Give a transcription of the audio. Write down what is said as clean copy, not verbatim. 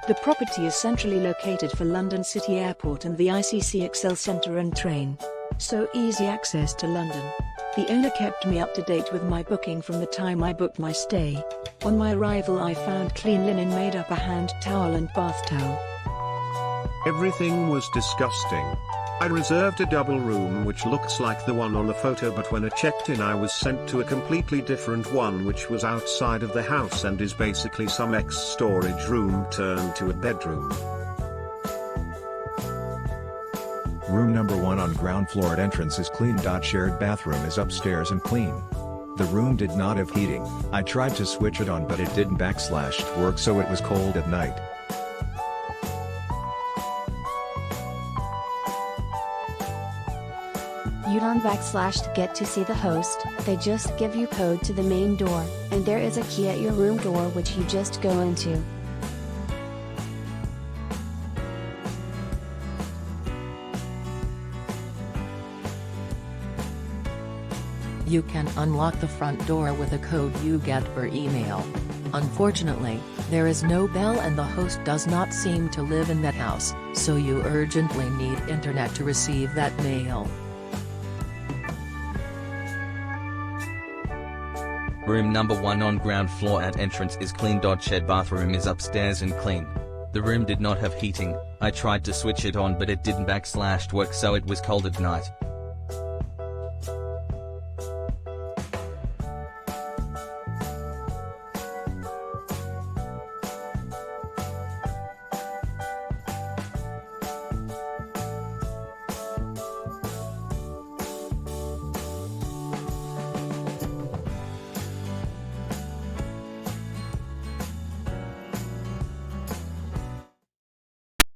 The property is centrally located for London City Airport and the ICC ExCel Centre and train. So easy access to London. The owner kept me up to date with my booking from the time I booked my stay. On my arrival I found clean linen made up, a hand towel and bath towel. Everything was disgusting. I reserved a double room which looks like the one on the photo, but when I checked in I was sent to a completely different one which was outside of the house and is basically some ex-storage room turned to a bedroom. Room number 1 on ground floor at entrance is clean. Shared bathroom is upstairs and clean. The room did not have heating. I tried to switch it on but it didn't work, so it was cold at night. You don't / get to see the host, they just give you code to the main door, and there is a key at your room door which you just go into. You can unlock the front door with a code you get per email. Unfortunately, there is no bell and the host does not seem to live in that house, so you urgently need internet to receive that mail. Room number 1 on ground floor at entrance is clean. Shared bathroom is upstairs and clean. The room did not have heating. I tried to switch it on but it didn't / work, so it was cold at night.